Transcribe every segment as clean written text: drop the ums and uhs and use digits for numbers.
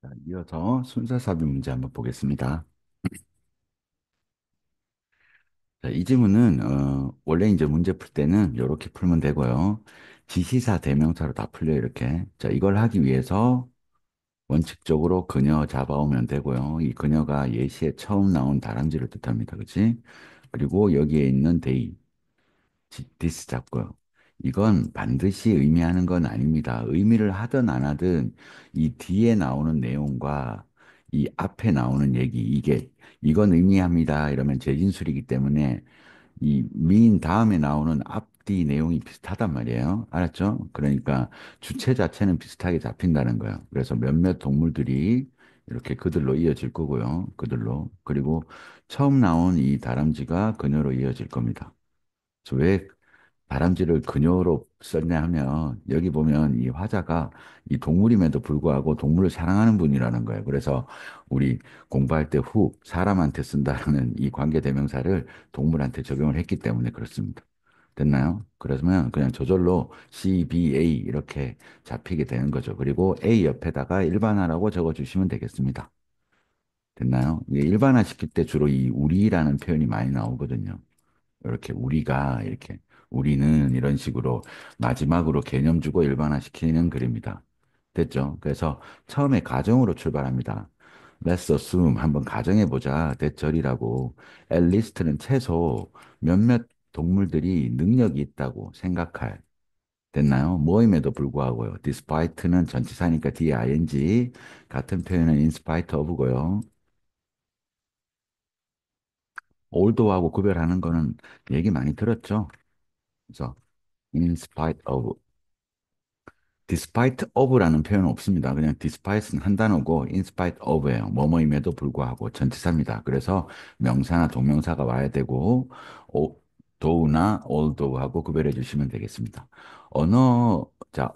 자, 이어서 순서삽입 문제 한번 보겠습니다. 자, 이 질문은 원래 이제 문제 풀 때는 이렇게 풀면 되고요. 지시사 대명사로 다 풀려요, 이렇게. 자, 이걸 하기 위해서 원칙적으로 그녀 잡아오면 되고요. 이 그녀가 예시에 처음 나온 다람쥐를 뜻합니다. 그치? 그리고 여기에 있는 they, this 잡고요. 이건 반드시 의미하는 건 아닙니다. 의미를 하든 안 하든 이 뒤에 나오는 내용과 이 앞에 나오는 얘기, 이건 의미합니다. 이러면 재진술이기 때문에 이 mean 다음에 나오는 앞뒤 내용이 비슷하단 말이에요. 알았죠? 그러니까 주체 자체는 비슷하게 잡힌다는 거예요. 그래서 몇몇 동물들이 이렇게 그들로 이어질 거고요. 그들로. 그리고 처음 나온 이 다람쥐가 그녀로 이어질 겁니다. 그래서 왜 다람쥐를 그녀로 썼냐 하면 여기 보면 이 화자가 이 동물임에도 불구하고 동물을 사랑하는 분이라는 거예요. 그래서 우리 공부할 때 후 사람한테 쓴다는 이 관계대명사를 동물한테 적용을 했기 때문에 그렇습니다. 됐나요? 그러면 그냥 저절로 C, B, A 이렇게 잡히게 되는 거죠. 그리고 A 옆에다가 일반화라고 적어주시면 되겠습니다. 됐나요? 이게 일반화 시킬 때 주로 이 우리라는 표현이 많이 나오거든요. 이렇게 우리가 이렇게 우리는 이런 식으로 마지막으로 개념 주고 일반화시키는 글입니다. 됐죠? 그래서 처음에 가정으로 출발합니다. Let's assume 한번 가정해 보자. 대절이라고. At least는 최소 몇몇 동물들이 능력이 있다고 생각할. 됐나요? 뭐임에도 불구하고요. Despite는 전치사니까 D-ing 같은 표현은 in spite of고요. older하고 구별하는 거는 얘기 많이 들었죠? 그래서 in spite of, despite of라는 표현은 없습니다. 그냥 despite는 한 단어고 in spite of예요. 뭐뭐임에도 불구하고 전치사입니다. 그래서 명사나 동명사가 와야 되고 though나 although하고 구별해 주시면 되겠습니다.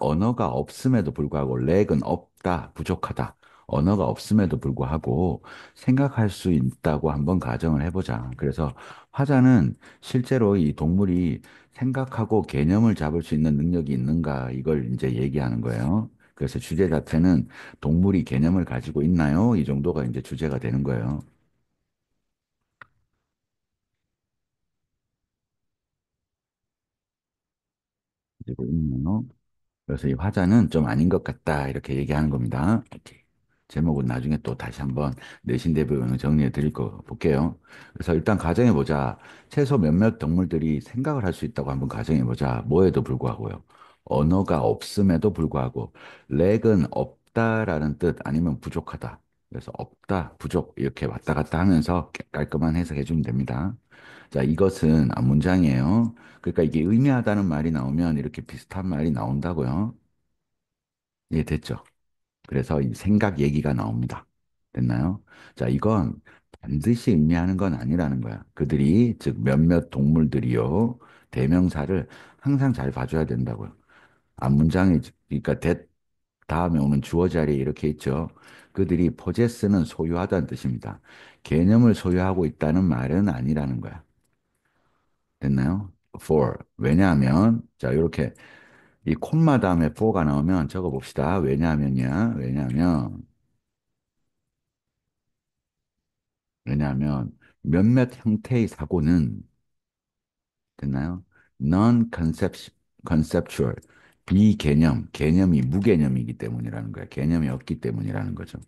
언어가 없음에도 불구하고 렉은 없다, 부족하다. 언어가 없음에도 불구하고 생각할 수 있다고 한번 가정을 해보자. 그래서 화자는 실제로 이 동물이 생각하고 개념을 잡을 수 있는 능력이 있는가 이걸 이제 얘기하는 거예요. 그래서 주제 자체는 동물이 개념을 가지고 있나요? 이 정도가 이제 주제가 되는 거예요. 가지고 있나요? 그래서 이 화자는 좀 아닌 것 같다 이렇게 얘기하는 겁니다. 이렇게. 제목은 나중에 또 다시 한번 내신 대비로 정리해 드릴 거 볼게요. 그래서 일단 가정해 보자. 최소 몇몇 동물들이 생각을 할 수 있다고 한번 가정해 보자. 뭐에도 불구하고요. 언어가 없음에도 불구하고 렉은 없다라는 뜻 아니면 부족하다. 그래서 없다, 부족 이렇게 왔다 갔다 하면서 깔끔한 해석해 주면 됩니다. 자, 이것은 문장이에요. 그러니까 이게 의미하다는 말이 나오면 이렇게 비슷한 말이 나온다고요. 예, 됐죠. 그래서 이 생각 얘기가 나옵니다. 됐나요? 자, 이건 반드시 의미하는 건 아니라는 거야. 그들이, 즉, 몇몇 동물들이요. 대명사를 항상 잘 봐줘야 된다고요. 앞문장이, 그러니까 다음에 오는 주어 자리에 이렇게 있죠. 그들이 possess는 소유하다는 뜻입니다. 개념을 소유하고 있다는 말은 아니라는 거야. 됐나요? for. 왜냐하면, 자, 이렇게 이 콤마 다음에 for가 나오면 적어 봅시다. 왜냐하면 몇몇 형태의 사고는 됐나요? conceptual, 비개념, 개념이 무개념이기 때문이라는 거예요. 개념이 없기 때문이라는 거죠.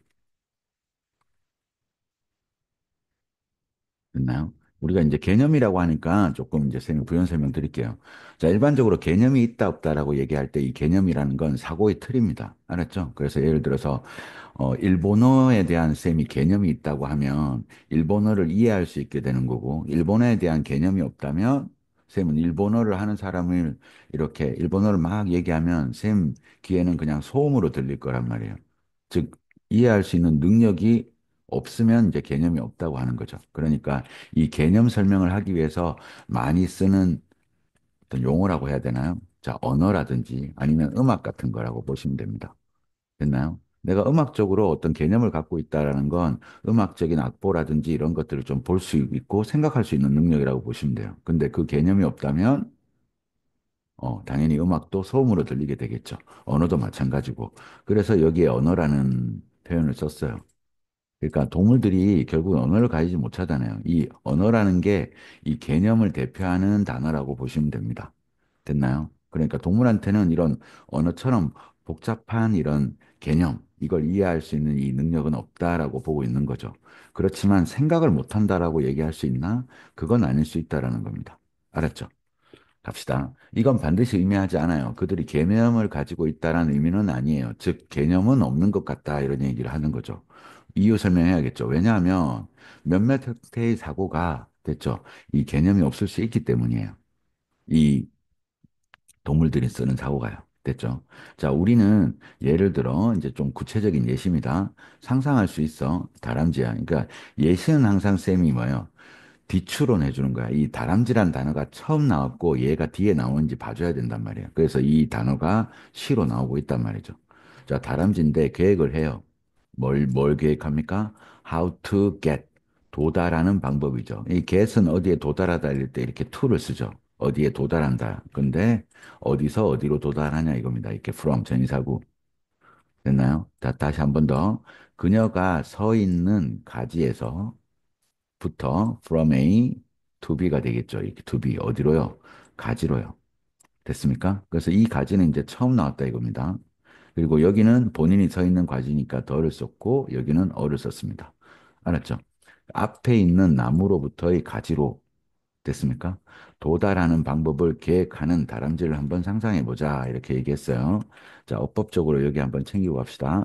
됐나요? 우리가 이제 개념이라고 하니까 조금 이제 부연 설명 드릴게요. 자, 일반적으로 개념이 있다 없다라고 얘기할 때 이 개념이라는 건 사고의 틀입니다. 알았죠? 그래서 예를 들어서 일본어에 대한 쌤이 개념이 있다고 하면 일본어를 이해할 수 있게 되는 거고, 일본어에 대한 개념이 없다면 쌤은 일본어를 하는 사람을 이렇게 일본어를 막 얘기하면 쌤 귀에는 그냥 소음으로 들릴 거란 말이에요. 즉, 이해할 수 있는 능력이 없으면 이제 개념이 없다고 하는 거죠. 그러니까 이 개념 설명을 하기 위해서 많이 쓰는 어떤 용어라고 해야 되나요? 자, 언어라든지 아니면 음악 같은 거라고 보시면 됩니다. 됐나요? 내가 음악적으로 어떤 개념을 갖고 있다라는 건 음악적인 악보라든지 이런 것들을 좀 볼 수 있고 생각할 수 있는 능력이라고 보시면 돼요. 근데 그 개념이 없다면 당연히 음악도 소음으로 들리게 되겠죠. 언어도 마찬가지고. 그래서 여기에 언어라는 표현을 썼어요. 그러니까 동물들이 결국 언어를 가지지 못하잖아요. 이 언어라는 게 이 개념을 대표하는 단어라고 보시면 됩니다. 됐나요? 그러니까 동물한테는 이런 언어처럼 복잡한 이런 개념, 이걸 이해할 수 있는 이 능력은 없다라고 보고 있는 거죠. 그렇지만 생각을 못한다라고 얘기할 수 있나? 그건 아닐 수 있다라는 겁니다. 알았죠? 갑시다. 이건 반드시 의미하지 않아요. 그들이 개념을 가지고 있다라는 의미는 아니에요. 즉, 개념은 없는 것 같다 이런 얘기를 하는 거죠. 이유 설명해야겠죠. 왜냐하면 몇몇 형태의 사고가 됐죠. 이 개념이 없을 수 있기 때문이에요. 이 동물들이 쓰는 사고가요. 됐죠. 자, 우리는 예를 들어 이제 좀 구체적인 예시입니다. 상상할 수 있어. 다람쥐야. 그러니까 예시는 항상 쌤이 뭐예요? 뒤추론 해주는 거야. 이 다람쥐란 단어가 처음 나왔고 얘가 뒤에 나오는지 봐줘야 된단 말이에요. 그래서 이 단어가 시로 나오고 있단 말이죠. 자, 다람쥐인데 계획을 해요. 뭘 계획합니까? How to get. 도달하는 방법이죠. 이 get은 어디에 도달하다 이럴 때 이렇게 to를 쓰죠. 어디에 도달한다. 근데 어디서 어디로 도달하냐 이겁니다. 이렇게 from 전치사구. 됐나요? 자, 다시 한 번 더. 그녀가 서 있는 가지에서 부터 from A to B가 되겠죠. 이렇게 to B 어디로요? 가지로요. 됐습니까? 그래서 이 가지는 이제 처음 나왔다 이겁니다. 그리고 여기는 본인이 서 있는 과지니까 더를 썼고 여기는 어를 썼습니다. 알았죠? 앞에 있는 나무로부터의 가지로 됐습니까? 도달하는 방법을 계획하는 다람쥐를 한번 상상해 보자 이렇게 얘기했어요. 자, 어법적으로 여기 한번 챙기고 갑시다.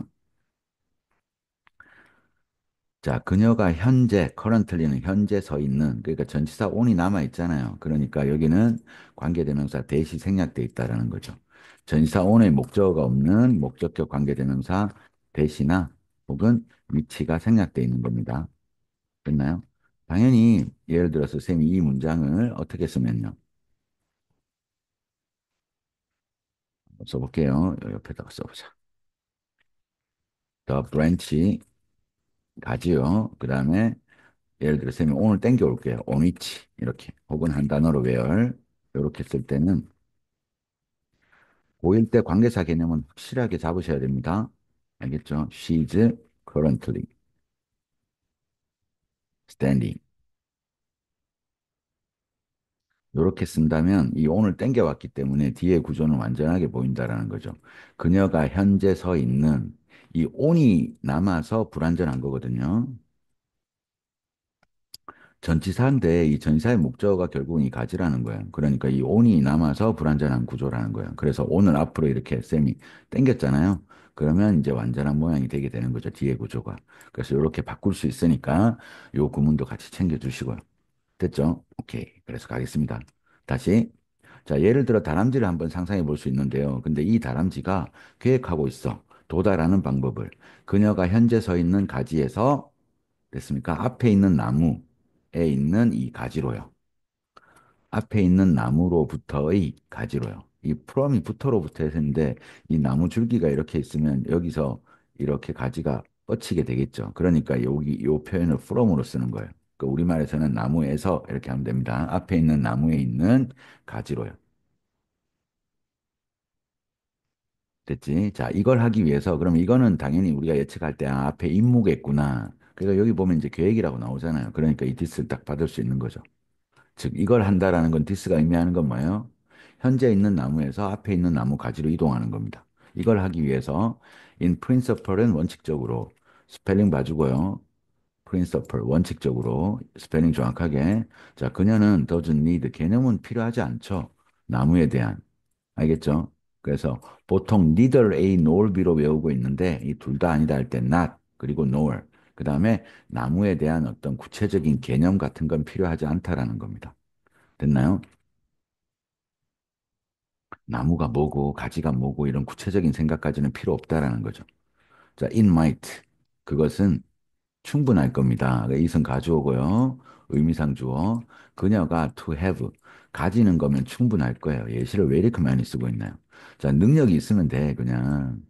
자, 그녀가 현재, currently는 현재 서 있는, 그러니까 전치사 on이 남아 있잖아요. 그러니까 여기는 관계대명사 대시 생략돼 있다라는 거죠. 전치사 on의 목적어가 없는 목적격 관계대명사 대시나 혹은 위치가 생략돼 있는 겁니다. 됐나요? 당연히 예를 들어서 쌤이 이 문장을 어떻게 쓰면요. 한번 써볼게요. 옆에다가 써보자. The branch, 가지요. 그 다음에 예를 들어 쌤이 오늘 땡겨 올게요. on which 이렇게 혹은 한 단어로 where 이렇게 쓸 때는 고1 때 관계사 개념은 확실하게 잡으셔야 됩니다. 알겠죠? She's currently standing. 이렇게 쓴다면 이 on을 땡겨왔기 때문에 뒤에 구조는 완전하게 보인다라는 거죠. 그녀가 현재 서 있는 이 on이 남아서 불완전한 거거든요. 전치사인데 이 전치사의 목적어가 결국은 이 가지라는 거예요. 그러니까 이 on이 남아서 불완전한 구조라는 거예요. 그래서 오늘 앞으로 이렇게 쌤이 땡겼잖아요. 그러면 이제 완전한 모양이 되게 되는 거죠. 뒤에 구조가. 그래서 이렇게 바꿀 수 있으니까 요 구문도 같이 챙겨주시고요. 됐죠? 오케이. 그래서 가겠습니다. 다시. 자, 예를 들어 다람쥐를 한번 상상해 볼 수 있는데요. 근데 이 다람쥐가 계획하고 있어. 도달하는 방법을. 그녀가 현재 서 있는 가지에서 됐습니까? 앞에 있는 나무에 있는 이 가지로요. 앞에 있는 나무로부터의 가지로요. 이 프롬이 부터로부터 했는데 이 나무 줄기가 이렇게 있으면 여기서 이렇게 가지가 뻗치게 되겠죠. 그러니까 여기 이 표현을 from으로 쓰는 거예요. 그 우리말에서는 나무에서 이렇게 하면 됩니다. 앞에 있는 나무에 있는 가지로요. 됐지? 자, 이걸 하기 위해서 그럼 이거는 당연히 우리가 예측할 때 아, 앞에 임무겠구나. 그래서 여기 보면 이제 계획이라고 나오잖아요. 그러니까 이 디스를 딱 받을 수 있는 거죠. 즉, 이걸 한다라는 건 디스가 의미하는 건 뭐예요? 현재 있는 나무에서 앞에 있는 나무 가지로 이동하는 겁니다. 이걸 하기 위해서 in principle은 원칙적으로 스펠링 봐주고요. principle 원칙적으로 스펠링 정확하게 자 그녀는 doesn't need 개념은 필요하지 않죠. 나무에 대한 알겠죠? 그래서 보통 neither A nor B로 외우고 있는데 이 둘 다 아니다 할 때 not 그리고 nor 그 다음에 나무에 대한 어떤 구체적인 개념 같은 건 필요하지 않다라는 겁니다. 됐나요? 나무가 뭐고 가지가 뭐고 이런 구체적인 생각까지는 필요 없다라는 거죠. 자, it might 그것은 충분할 겁니다. it은 가주어고요. 의미상 주어. 그녀가 to have 가지는 거면 충분할 거예요. 예시를 왜 이렇게 많이 쓰고 있나요? 자, 능력이 있으면 돼. 그냥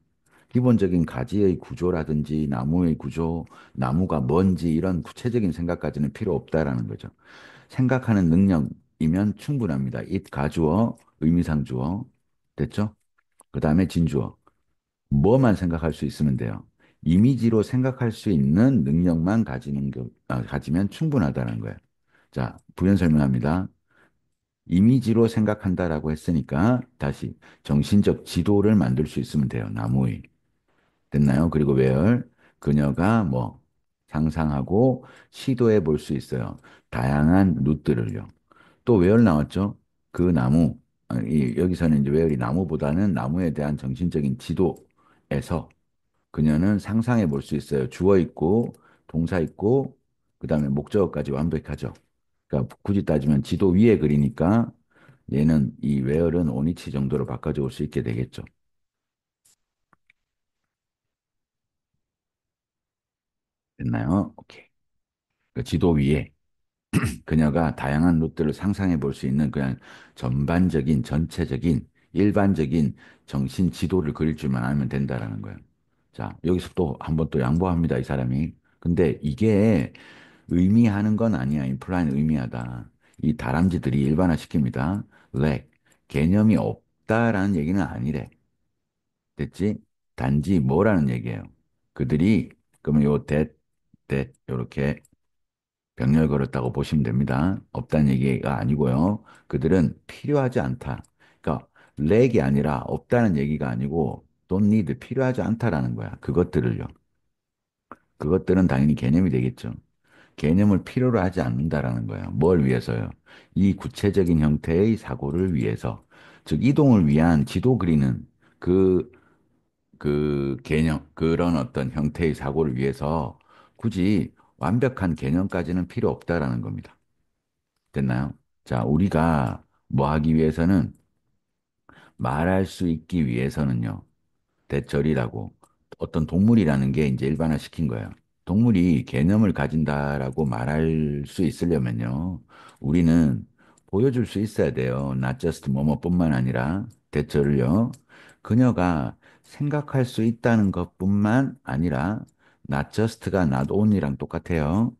기본적인 가지의 구조라든지 나무의 구조, 나무가 뭔지 이런 구체적인 생각까지는 필요 없다라는 거죠. 생각하는 능력이면 충분합니다. it 가주어, 의미상 주어. 됐죠? 그 다음에 진주어. 뭐만 생각할 수 있으면 돼요. 이미지로 생각할 수 있는 능력만 가지면 충분하다는 거예요. 자, 부연 설명합니다. 이미지로 생각한다라고 했으니까 다시 정신적 지도를 만들 수 있으면 돼요. 나무의. 됐나요? 그리고 where 그녀가 뭐 상상하고 시도해 볼 수 있어요. 다양한 루트를요. 또 where 나왔죠? 그 나무. 여기서는 이제 where이 나무보다는 나무에 대한 정신적인 지도에서 그녀는 상상해 볼 수 있어요. 주어 있고 동사 있고 그다음에 목적어까지 완벽하죠. 그러니까 굳이 따지면 지도 위에 그리니까 얘는 이 where은 원위치 정도로 바꿔줄 수 있게 되겠죠. 됐나요? 오케이. 그 지도 위에 그녀가 다양한 루트를 상상해 볼 수 있는 그냥 전반적인, 전체적인, 일반적인 정신 지도를 그릴 줄만 알면 된다라는 거예요. 자, 여기서 또 한번 또 양보합니다, 이 사람이. 근데 이게 의미하는 건 아니야. 임플라이는 의미하다. 이 다람쥐들이 일반화 시킵니다. lack, 개념이 없다라는 얘기는 아니래. 됐지? 단지 뭐라는 얘기예요. 그들이, 그러면 요 요렇게 병렬 걸었다고 보시면 됩니다. 없다는 얘기가 아니고요. 그들은 필요하지 않다. 그러니까 렉이 아니라 없다는 얘기가 아니고 don't need 필요하지 않다라는 거야. 그것들을요. 그것들은 당연히 개념이 되겠죠. 개념을 필요로 하지 않는다라는 거예요. 뭘 위해서요? 이 구체적인 형태의 사고를 위해서. 즉 이동을 위한 지도 그리는 그 개념, 그런 어떤 형태의 사고를 위해서 굳이 완벽한 개념까지는 필요 없다라는 겁니다. 됐나요? 자, 우리가 뭐 하기 위해서는 말할 수 있기 위해서는요. 대절이라고 어떤 동물이라는 게 이제 일반화 시킨 거예요. 동물이 개념을 가진다라고 말할 수 있으려면요. 우리는 보여줄 수 있어야 돼요. Not just 뭐뭐뿐만 아니라 대절을요. 그녀가 생각할 수 있다는 것뿐만 아니라 not just가 not only랑 똑같아요.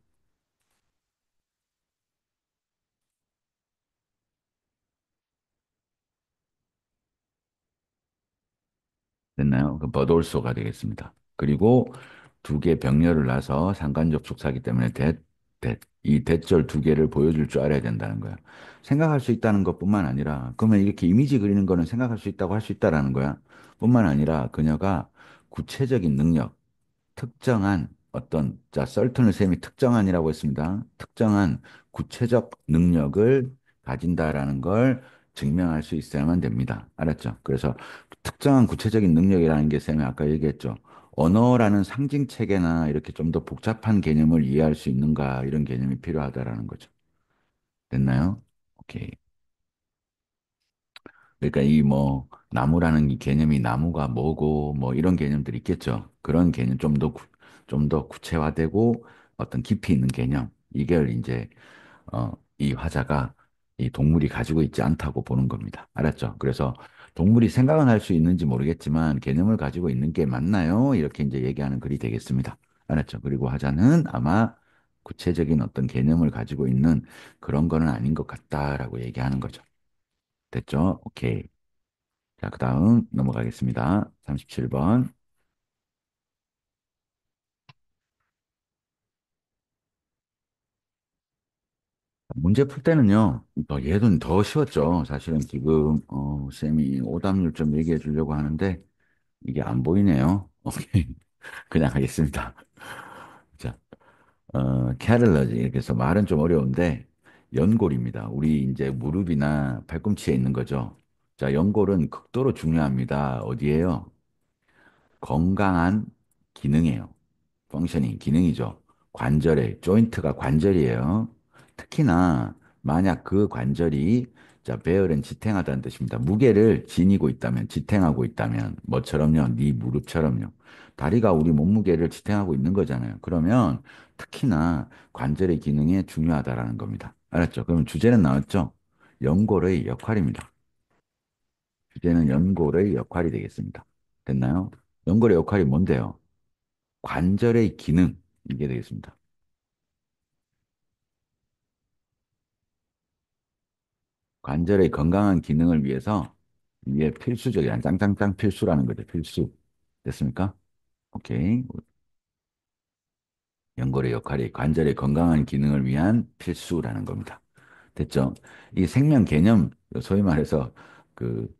됐나요? 그 버돌소가 되겠습니다. 그리고 두 개 병렬을 놔서 상관접속사기 때문에 이 대절 두 개를 보여줄 줄 알아야 된다는 거야. 생각할 수 있다는 것뿐만 아니라, 그러면 이렇게 이미지 그리는 거는 생각할 수 있다고 할 수 있다라는 거야. 뿐만 아니라 그녀가 구체적인 능력, 특정한 어떤, 자, 썰튼을 셈이 특정한이라고 했습니다. 특정한 구체적 능력을 가진다라는 걸 증명할 수 있어야만 됩니다. 알았죠? 그래서 특정한 구체적인 능력이라는 게 쌤이 아까 얘기했죠. 언어라는 상징 체계나 이렇게 좀 더 복잡한 개념을 이해할 수 있는가 이런 개념이 필요하다라는 거죠. 됐나요? 오케이. 그러니까 이 뭐 나무라는 이 개념이 나무가 뭐고 뭐 이런 개념들이 있겠죠. 그런 개념 좀 더 구체화되고 어떤 깊이 있는 개념. 이걸 이제 이 화자가 이 동물이 가지고 있지 않다고 보는 겁니다. 알았죠? 그래서 동물이 생각은 할 수 있는지 모르겠지만 개념을 가지고 있는 게 맞나요? 이렇게 이제 얘기하는 글이 되겠습니다. 알았죠? 그리고 화자는 아마 구체적인 어떤 개념을 가지고 있는 그런 거는 아닌 것 같다라고 얘기하는 거죠. 됐죠? 오케이. 자, 그 다음 넘어가겠습니다. 37번. 문제 풀 때는요, 얘는 더 쉬웠죠. 사실은 지금, 쌤이 오답률 좀 얘기해 주려고 하는데, 이게 안 보이네요. 오케이. 그냥 하겠습니다. 자, 캐럴러지. 이렇게 해서 말은 좀 어려운데, 연골입니다. 우리 이제 무릎이나 팔꿈치에 있는 거죠. 자, 연골은 극도로 중요합니다. 어디에요? 건강한 기능이에요. 펑셔닝, 기능이죠. 관절에, 조인트가 관절이에요. 특히나 만약 그 관절이 자, 배열은 지탱하다는 뜻입니다. 무게를 지니고 있다면, 지탱하고 있다면, 뭐처럼요? 네 무릎처럼요. 다리가 우리 몸무게를 지탱하고 있는 거잖아요. 그러면 특히나 관절의 기능에 중요하다라는 겁니다. 알았죠? 그러면 주제는 나왔죠? 연골의 역할입니다. 주제는 연골의 역할이 되겠습니다. 됐나요? 연골의 역할이 뭔데요? 관절의 기능, 이게 되겠습니다. 관절의 건강한 기능을 위해서 이게 필수적이야. 짱짱짱 필수라는 거죠. 필수. 됐습니까? 오케이. 연골의 역할이 관절의 건강한 기능을 위한 필수라는 겁니다. 됐죠? 이 생명 개념, 소위 말해서 그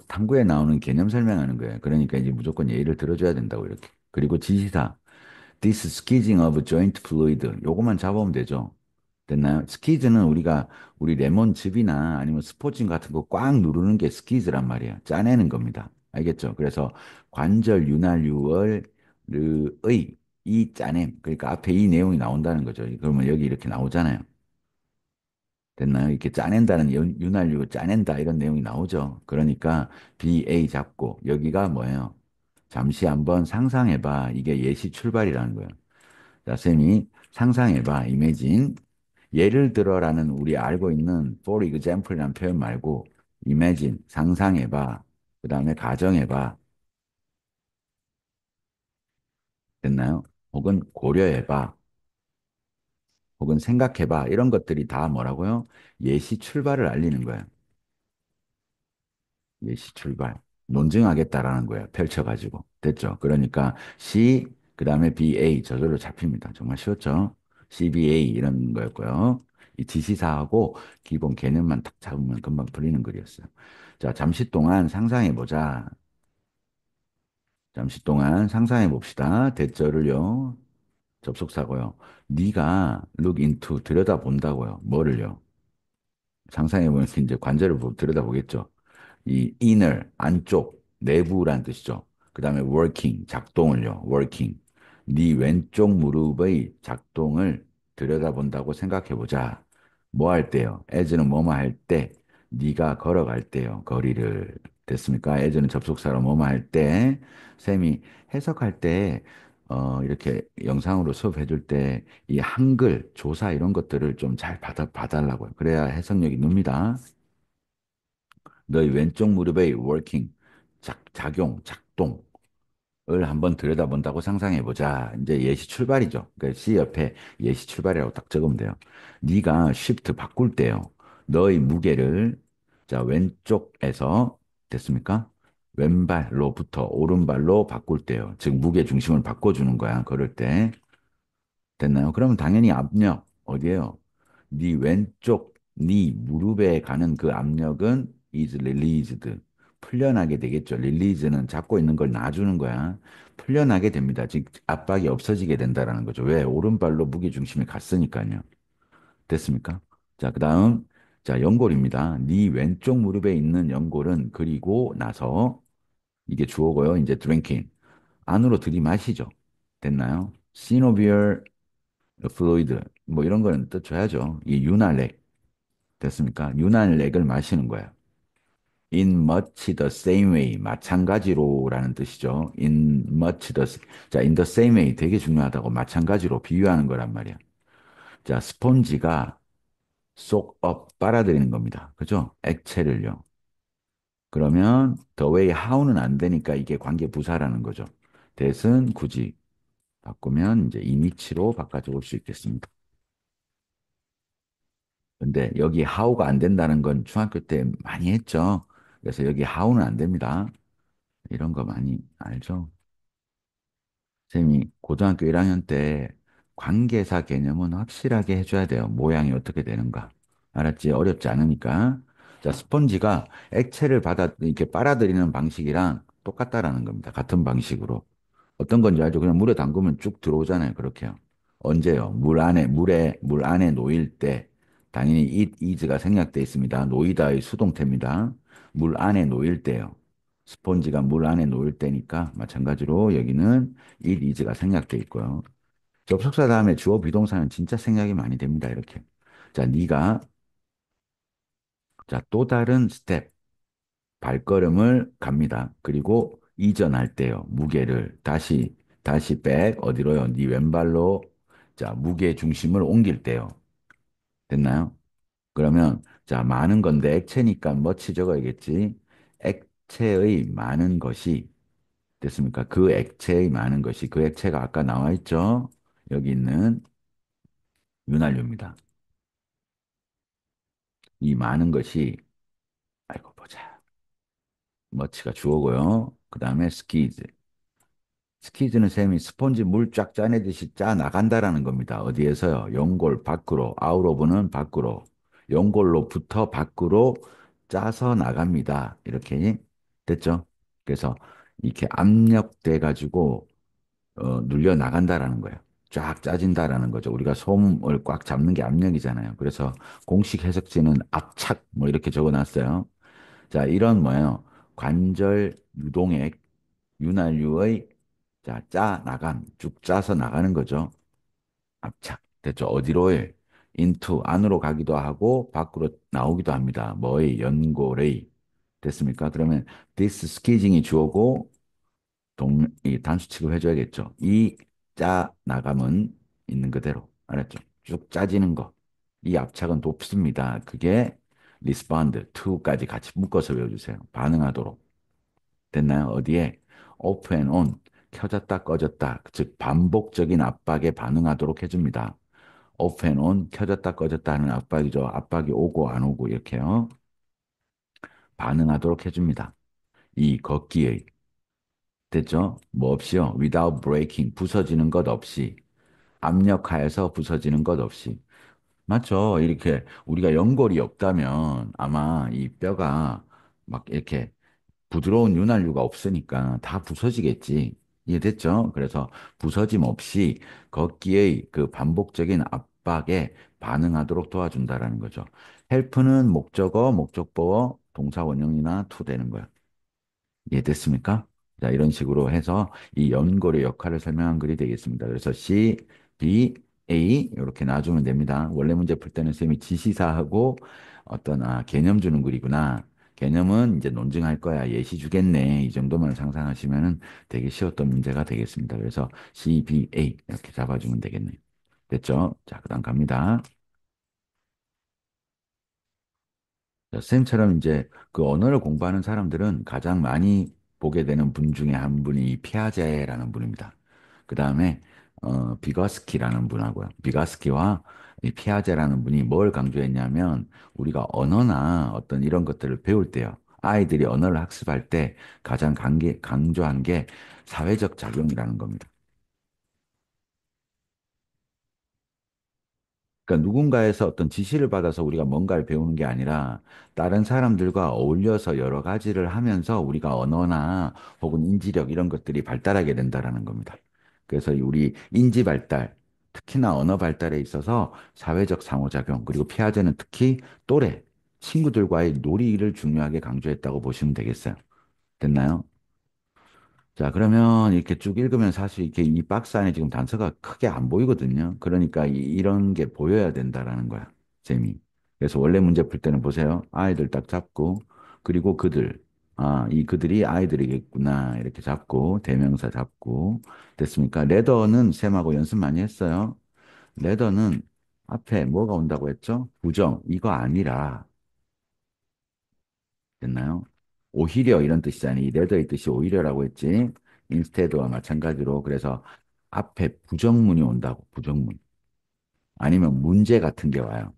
탐구에 나오는 개념 설명하는 거예요. 그러니까 이제 무조건 예의를 들어줘야 된다고 이렇게. 그리고 지시사, this squeezing of joint fluid, 요것만 잡으면 되죠. 됐나요? 스퀴즈는 우리 레몬즙이나 아니면 스포진 같은 거 꽉 누르는 게 스퀴즈란 말이에요. 짜내는 겁니다. 알겠죠? 그래서 관절 윤활유의 이 짜냄, 그러니까 앞에 이 내용이 나온다는 거죠. 그러면 여기 이렇게 나오잖아요. 됐나요? 이렇게 짜낸다는 윤활유 짜낸다 이런 내용이 나오죠. 그러니까 BA 잡고 여기가 뭐예요? 잠시 한번 상상해봐. 이게 예시 출발이라는 거예요. 자, 쌤이 상상해봐. imagine. 예를 들어라는 우리 알고 있는 for example이라는 표현 말고 imagine, 상상해봐. 그 다음에 가정해봐. 됐나요? 혹은 고려해봐. 혹은 생각해봐. 이런 것들이 다 뭐라고요? 예시 출발을 알리는 거예요. 예시 출발. 논증하겠다라는 거예요. 펼쳐가지고. 됐죠? 그러니까 C, 그 다음에 BA 저절로 잡힙니다. 정말 쉬웠죠? CBA 이런 거였고요. 이 지시사하고 기본 개념만 딱 잡으면 금방 풀리는 글이었어요. 자, 잠시 동안 상상해 보자. 잠시 동안 상상해 봅시다. 대절을요. 접속사고요. 네가 look into 들여다본다고요. 뭐를요? 상상해 보면 이제 관절을 들여다보겠죠. 이 inner, 안쪽, 내부란 뜻이죠. 그 다음에 working, 작동을요. working. 네 왼쪽 무릎의 작동을 들여다본다고 생각해보자. 뭐 할 때요? as는 뭐뭐 할 때, 네가 걸어갈 때요. 거리를. 됐습니까? as는 접속사로 뭐뭐 할 때, 쌤이 해석할 때, 이렇게 영상으로 수업해 줄 때, 이 한글, 조사 이런 것들을 좀 잘 봐달라고요. 그래야 해석력이 늡니다. 너희 왼쪽 무릎의 working, 작용, 작동을 한번 들여다본다고 상상해보자. 이제 예시 출발이죠. 그러니까 C 옆에 예시 출발이라고 딱 적으면 돼요. 네가 shift 바꿀 때요. 너의 무게를 자 왼쪽에서 됐습니까? 왼발로부터 오른발로 바꿀 때요. 즉 무게 중심을 바꿔주는 거야. 걸을 때. 됐나요? 그러면 당연히 압력 어디에요? 네 왼쪽 네 무릎에 가는 그 압력은 is released. 풀려나게 되겠죠. 릴리즈는 잡고 있는 걸 놔주는 거야. 풀려나게 됩니다. 즉 압박이 없어지게 된다라는 거죠. 왜? 오른발로 무게 중심이 갔으니까요. 됐습니까? 자, 그다음 자, 연골입니다. 네 왼쪽 무릎에 있는 연골은 그리고 나서 이게 주어고요. 이제 drinking 안으로 들이마시죠. 됐나요? synovial 플로이드 뭐 이런 거는 또 줘야죠. 이 윤활렉 됐습니까? 윤활렉을 마시는 거야. In much the same way 마찬가지로라는 뜻이죠. In much the 자, in the same way 되게 중요하다고 마찬가지로 비유하는 거란 말이야. 자, 스폰지가 쏙업 빨아들이는 겁니다. 그죠? 액체를요. 그러면 the way how는 안 되니까 이게 관계 부사라는 거죠. that은 굳이 바꾸면 이제 이미치로 바꿔줄 수 있겠습니다. 근데 여기 how가 안 된다는 건 중학교 때 많이 했죠. 그래서 여기 how는 안 됩니다. 이런 거 많이 알죠? 쌤이 고등학교 1학년 때 관계사 개념은 확실하게 해줘야 돼요. 모양이 어떻게 되는가. 알았지? 어렵지 않으니까. 자, 스펀지가 액체를 이렇게 빨아들이는 방식이랑 똑같다라는 겁니다. 같은 방식으로. 어떤 건지 알죠? 그냥 물에 담그면 쭉 들어오잖아요. 그렇게요. 언제요? 물 안에 놓일 때, 당연히 it is가 생략돼 있습니다. 놓이다의 수동태입니다. 물 안에 놓일 때요. 스폰지가 물 안에 놓일 때니까 마찬가지로 여기는 it is가 생략돼 있고요. 접속사 다음에 주어 비동사는 진짜 생략이 많이 됩니다. 이렇게. 자, 네가 자, 또 다른 스텝. 발걸음을 갑니다. 그리고 이전할 때요. 무게를 다시 백 어디로요? 네 왼발로 자, 무게 중심을 옮길 때요. 됐나요? 그러면 자, 많은 건데 액체니까 뭐치 적어야겠지. 액체의 많은 것이 됐습니까? 그 액체의 많은 것이 그 액체가 아까 나와 있죠? 여기 있는 윤활유입니다. 이 많은 것이 아이고 보자. 머치가 주어고요. 그 다음에 스키즈. 스키즈는 셈이 스펀지 물 쫙 짜내듯이 짜 나간다라는 겁니다. 어디에서요? 연골 밖으로, 아웃오브는 밖으로, 연골로부터 밖으로 짜서 나갑니다. 이렇게 됐죠? 그래서 이렇게 압력돼 가지고 눌려 나간다라는 거예요. 쫙 짜진다라는 거죠. 우리가 솜을 꽉 잡는 게 압력이잖아요. 그래서 공식 해석지는 압착 뭐 이렇게 적어놨어요. 자, 이런 뭐예요? 관절 유동액, 윤활유의 자, 짜 나감, 쭉 짜서 나가는 거죠. 압착. 됐죠? 어디로요? into 안으로 가기도 하고 밖으로 나오기도 합니다. 뭐의 연골의 됐습니까? 그러면 this squeezing이 주어고 이 단수 취급해줘야겠죠. 이 짜 나감은 있는 그대로 알았죠? 쭉 짜지는 거. 이 압착은 돕습니다. 그게 respond to까지 같이 묶어서 외워주세요. 반응하도록. 됐나요? 어디에? off and on. 켜졌다 꺼졌다. 즉 반복적인 압박에 반응하도록 해줍니다. off and on. 켜졌다 꺼졌다 하는 압박이죠. 압박이 오고 안 오고 이렇게요. 반응하도록 해줍니다. 이 걷기의 됐죠? 뭐 없이요. without breaking. 부서지는 것 없이. 압력하에서 부서지는 것 없이. 맞죠? 이렇게 우리가 연골이 없다면 아마 이 뼈가 막 이렇게 부드러운 윤활유가 없으니까 다 부서지겠지. 이해됐죠? 그래서 부서짐 없이 걷기의 그 반복적인 압박에 반응하도록 도와준다라는 거죠. 헬프는 목적어, 목적보어, 동사 원형이나 to 되는 거예요. 이해됐습니까? 자, 이런 식으로 해서 이 연골의 역할을 설명한 글이 되겠습니다. 그래서 C, B, A 이렇게 놔주면 됩니다. 원래 문제 풀 때는 쌤이 지시사하고 어떤 개념 주는 글이구나. 개념은 이제 논증할 거야. 예시 주겠네. 이 정도만 상상하시면은 되게 쉬웠던 문제가 되겠습니다. 그래서 C, B, A 이렇게 잡아주면 되겠네요. 됐죠? 자, 그다음 갑니다. 자, 쌤처럼 이제 그 언어를 공부하는 사람들은 가장 많이 보게 되는 분 중에 한 분이 이 피아제라는 분입니다. 그 다음에 비거스키라는 분하고요. 비거스키와 이 피아제라는 분이 뭘 강조했냐면 우리가 언어나 어떤 이런 것들을 배울 때요. 아이들이 언어를 학습할 때 가장 강조한 게 사회적 작용이라는 겁니다. 그러니까 누군가에서 어떤 지시를 받아서 우리가 뭔가를 배우는 게 아니라 다른 사람들과 어울려서 여러 가지를 하면서 우리가 언어나 혹은 인지력 이런 것들이 발달하게 된다라는 겁니다. 그래서 우리 인지 발달, 특히나 언어 발달에 있어서 사회적 상호작용, 그리고 피아제는 특히 또래, 친구들과의 놀이를 중요하게 강조했다고 보시면 되겠어요. 됐나요? 자, 그러면 이렇게 쭉 읽으면 사실 이렇게 이 박스 안에 지금 단서가 크게 안 보이거든요. 그러니까 이런 게 보여야 된다라는 거야. 재미. 그래서 원래 문제 풀 때는 보세요. 아이들 딱 잡고, 그리고 그들. 이 그들이 아이들이겠구나. 이렇게 잡고, 대명사 잡고. 됐습니까? 레더는 쌤하고 연습 많이 했어요. 레더는 앞에 뭐가 온다고 했죠? 부정. 이거 아니라. 됐나요? 오히려 이런 뜻이잖아요. 이 레더의 뜻이 오히려라고 했지. 인스테드와 마찬가지로 그래서 앞에 부정문이 온다고 부정문 아니면 문제 같은 게 와요.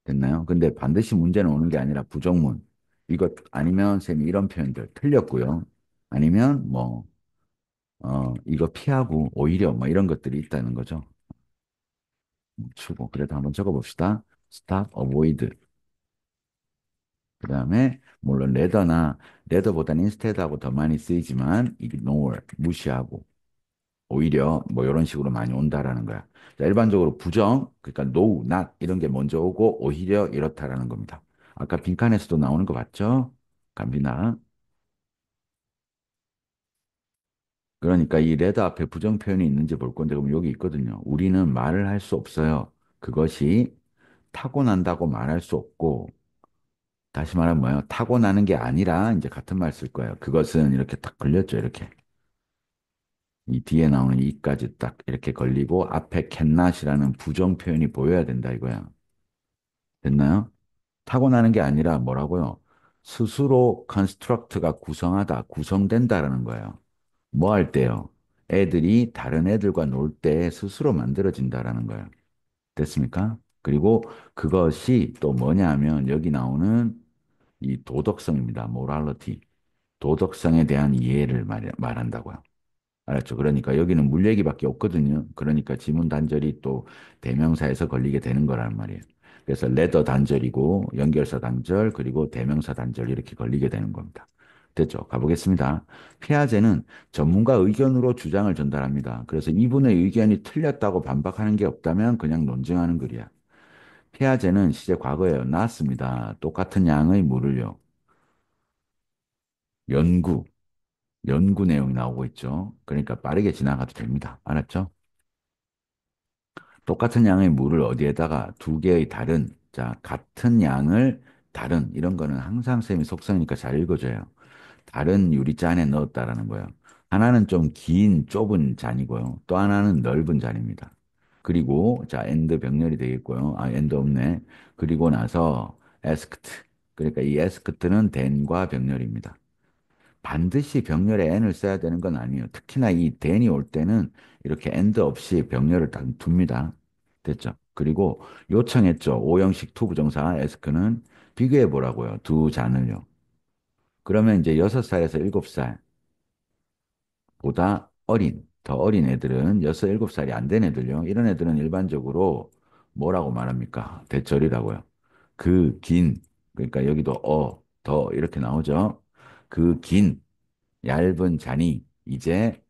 됐나요? 근데 반드시 문제는 오는 게 아니라 부정문 이것 아니면 쌤이 이런 표현들 틀렸고요. 아니면 뭐 이거 피하고 오히려 뭐 이런 것들이 있다는 거죠. 추고 그래도 한번 적어봅시다. stop, avoid. 그 다음에 물론 레더나 레더보다는 instead하고 더 많이 쓰이지만 ignore 무시하고 오히려 뭐 이런 식으로 많이 온다라는 거야. 자, 일반적으로 부정 그러니까 no, not 이런 게 먼저 오고 오히려 이렇다라는 겁니다. 아까 빈칸에서도 나오는 거 맞죠? 갑니다. 그러니까 이 레더 앞에 부정 표현이 있는지 볼 건데 그럼 여기 있거든요. 우리는 말을 할 수 없어요. 그것이 타고난다고 말할 수 없고 다시 말하면 뭐예요? 타고나는 게 아니라 이제 같은 말 쓸 거예요. 그것은 이렇게 딱 걸렸죠. 이렇게. 이 뒤에 나오는 이까지 딱 이렇게 걸리고 앞에 캔낫이라는 부정 표현이 보여야 된다 이거야. 됐나요? 타고나는 게 아니라 뭐라고요? 스스로 컨스트럭트가 구성하다, 구성된다라는 거예요. 뭐 할 때요? 애들이 다른 애들과 놀 때 스스로 만들어진다라는 거예요. 됐습니까? 그리고 그것이 또 뭐냐 하면 여기 나오는 이 도덕성입니다. 모랄리티. 도덕성에 대한 이해를 말한다고요. 알았죠? 그러니까 여기는 물 얘기밖에 없거든요. 그러니까 지문 단절이 또 대명사에서 걸리게 되는 거란 말이에요. 그래서 레더 단절이고 연결사 단절 그리고 대명사 단절 이렇게 걸리게 되는 겁니다. 됐죠? 가보겠습니다. 피아제는 전문가 의견으로 주장을 전달합니다. 그래서 이분의 의견이 틀렸다고 반박하는 게 없다면 그냥 논증하는 글이야. 피아제는 시제 과거에 나왔습니다. 똑같은 양의 물을요. 연구, 연구 내용이 나오고 있죠. 그러니까 빠르게 지나가도 됩니다. 알았죠? 똑같은 양의 물을 어디에다가 두 개의 다른, 자, 같은 양을 다른, 이런 거는 항상 쌤이 속성이니까 잘 읽어줘요. 다른 유리잔에 넣었다라는 거예요. 하나는 좀 긴, 좁은 잔이고요. 또 하나는 넓은 잔입니다. 그리고, 자, 엔드 병렬이 되겠고요. 아, 엔드 없네. 그리고 나서 에스크트. 그러니까 이 에스크트는 den과 병렬입니다. 반드시 병렬에 n을 써야 되는 건 아니에요. 특히나 이 then이 올 때는 이렇게 and 없이 병렬을 딱 둡니다. 됐죠? 그리고 요청했죠. 오형식 투부정사 ask는 비교해 보라고요. 두 잔을요. 그러면 이제 6살에서 7살 보다 어린, 더 어린 애들은 6, 7살이 안 된 애들요. 이런 애들은 일반적으로 뭐라고 말합니까? 대절이라고요. 그 긴, 그러니까 여기도 더 이렇게 나오죠. 그긴 얇은 잔이 이제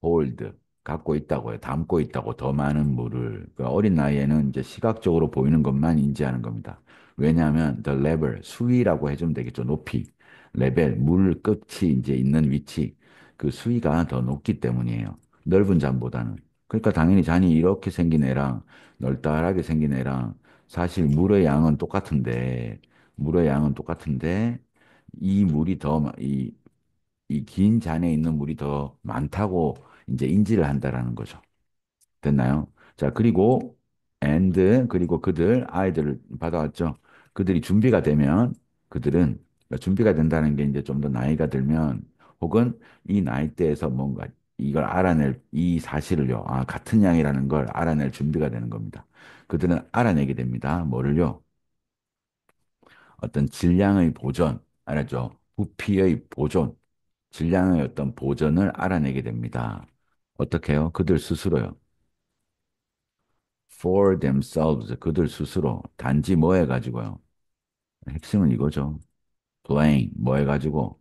hold 갖고 있다고요. 담고 있다고 더 많은 물을. 그 어린 나이에는 이제 시각적으로 보이는 것만 인지하는 겁니다. 왜냐하면 the level 수위라고 해주면 되겠죠. 높이, 레벨 물 끝이 이제 있는 위치 그 수위가 더 높기 때문이에요. 넓은 잔보다는. 그러니까 당연히 잔이 이렇게 생긴 애랑 널따하게 생긴 애랑 사실 물의 양은 똑같은데 물의 양은 똑같은데 이 물이 더, 이 긴 잔에 있는 물이 더 많다고 이제 인지를 한다라는 거죠. 됐나요? 자, 그리고 and 그리고 그들 아이들을 받아왔죠. 그들이 준비가 되면 그들은 그러니까 준비가 된다는 게 이제 좀 더 나이가 들면 혹은 이 나이대에서 뭔가 이걸 알아낼 이 사실을요. 아, 같은 양이라는 걸 알아낼 준비가 되는 겁니다. 그들은 알아내게 됩니다. 뭐를요? 어떤 질량의 보존, 알았죠? 부피의 보존, 질량의 어떤 보존을 알아내게 됩니다. 어떻게 해요? 그들 스스로요. For themselves, 그들 스스로. 단지 뭐 해가지고요. 핵심은 이거죠. playing, 뭐 해가지고.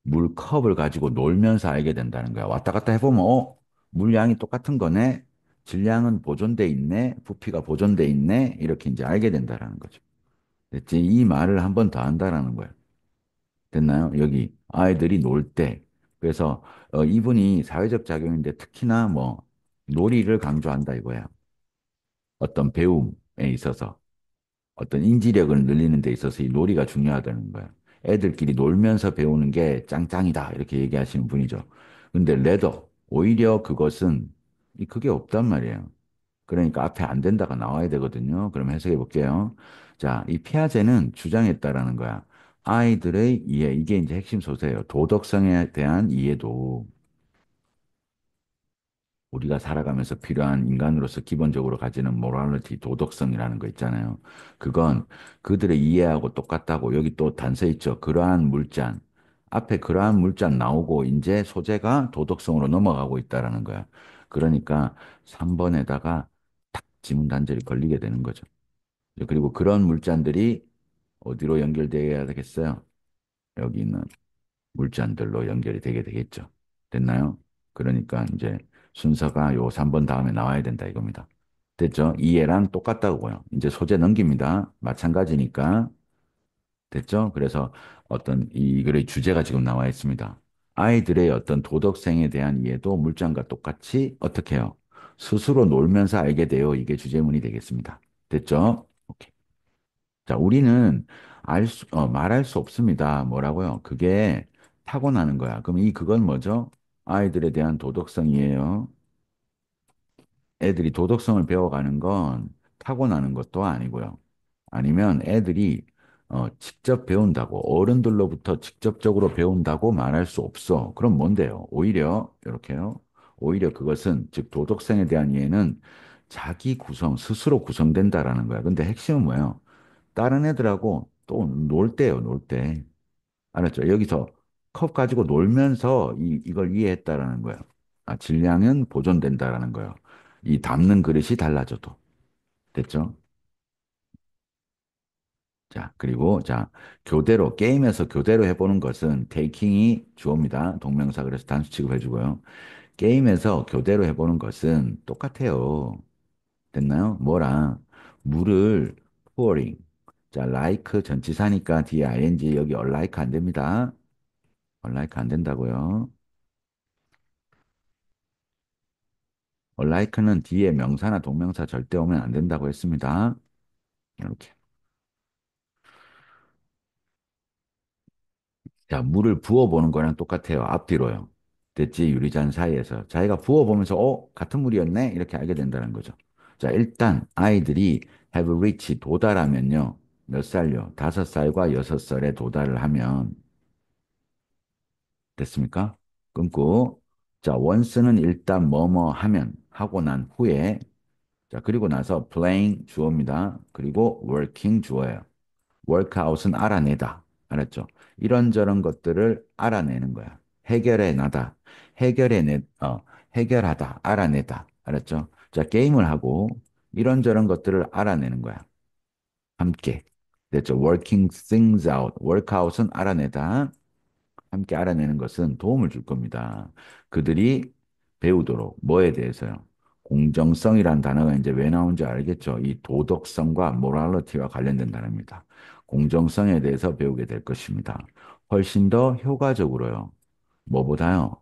물컵을 가지고 놀면서 알게 된다는 거야. 왔다 갔다 해보면, 물량이 똑같은 거네. 질량은 보존돼 있네. 부피가 보존돼 있네. 이렇게 이제 알게 된다라는 거죠. 됐지? 이 말을 한 번 더 한다라는 거예요. 됐나요? 여기 아이들이 놀 때. 그래서 이분이 사회적 작용인데 특히나 뭐 놀이를 강조한다 이거야. 어떤 배움에 있어서 어떤 인지력을 늘리는 데 있어서 이 놀이가 중요하다는 거야. 애들끼리 놀면서 배우는 게 짱짱이다 이렇게 얘기하시는 분이죠. 근데 레더 오히려 그것은 그게 없단 말이에요. 그러니까 앞에 안 된다가 나와야 되거든요. 그럼 해석해 볼게요. 자, 이 피아제는 주장했다라는 거야. 아이들의 이해, 이게 이제 핵심 소재예요. 도덕성에 대한 이해도 우리가 살아가면서 필요한 인간으로서 기본적으로 가지는 모랄리티, 도덕성이라는 거 있잖아요. 그건 그들의 이해하고 똑같다고 여기 또 단서 있죠. 그러한 물잔. 앞에 그러한 물잔 나오고 이제 소재가 도덕성으로 넘어가고 있다라는 거야. 그러니까 3번에다가 탁 지문 단절이 걸리게 되는 거죠. 그리고 그런 물잔들이 어디로 연결되어야 되겠어요? 여기 있는 물잔들로 연결이 되게 되겠죠. 됐나요? 그러니까 이제 순서가 요 3번 다음에 나와야 된다 이겁니다. 됐죠? 이해랑 똑같다고요. 이제 소재 넘깁니다. 마찬가지니까. 됐죠? 그래서 어떤 이 글의 주제가 지금 나와 있습니다. 아이들의 어떤 도덕성에 대한 이해도 물장과 똑같이 어떻게 해요? 스스로 놀면서 알게 돼요. 이게 주제문이 되겠습니다. 됐죠? 오케이. 자, 우리는 말할 수 없습니다. 뭐라고요? 그게 타고나는 거야. 그럼 그건 뭐죠? 아이들에 대한 도덕성이에요. 애들이 도덕성을 배워가는 건 타고나는 것도 아니고요. 아니면 애들이 직접 배운다고, 어른들로부터 직접적으로 배운다고 말할 수 없어. 그럼 뭔데요? 오히려, 이렇게요. 오히려 그것은, 즉, 도덕성에 대한 이해는 자기 구성, 스스로 구성된다라는 거야. 근데 핵심은 뭐예요? 다른 애들하고 또 놀 때요, 놀 때. 알았죠? 여기서 컵 가지고 놀면서 이걸 이해했다라는 거예요. 질량은 보존된다라는 거예요. 이 담는 그릇이 달라져도. 됐죠? 자, 그리고 자, 교대로 게임에서 교대로 해보는 것은 taking이 주어입니다. 동명사 그래서 단수 취급해주고요. 게임에서 교대로 해보는 것은 똑같아요. 됐나요? 뭐랑 물을 pouring. 자, like 전치사니까 뒤에 ing 여기 unlike 안 됩니다. unlike 안 된다고요. unlike는 뒤에 명사나 동명사 절대 오면 안 된다고 했습니다. 이렇게. 자, 물을 부어보는 거랑 똑같아요. 앞뒤로요. 됐지? 유리잔 사이에서. 자기가 부어보면서, 같은 물이었네? 이렇게 알게 된다는 거죠. 자, 일단, 아이들이 have reached, 도달하면요. 몇 살요? 5살과 6살에 도달을 하면, 됐습니까? 끊고, 자, once는 일단 뭐뭐 하면, 하고 난 후에, 자, 그리고 나서 playing 주어입니다. 그리고 working 주어예요. workout은 알아내다. 알았죠? 이런저런 것들을 알아내는 거야. 해결해 나다. 해결하다. 알아내다. 알았죠? 자, 게임을 하고 이런저런 것들을 알아내는 거야. 함께. 됐죠? working things out. workout은 알아내다. 함께 알아내는 것은 도움을 줄 겁니다. 그들이 배우도록 뭐에 대해서요? 공정성이란 단어가 이제 왜 나온지 알겠죠? 이 도덕성과 모랄리티와 관련된 단어입니다. 공정성에 대해서 배우게 될 것입니다. 훨씬 더 효과적으로요. 뭐보다요?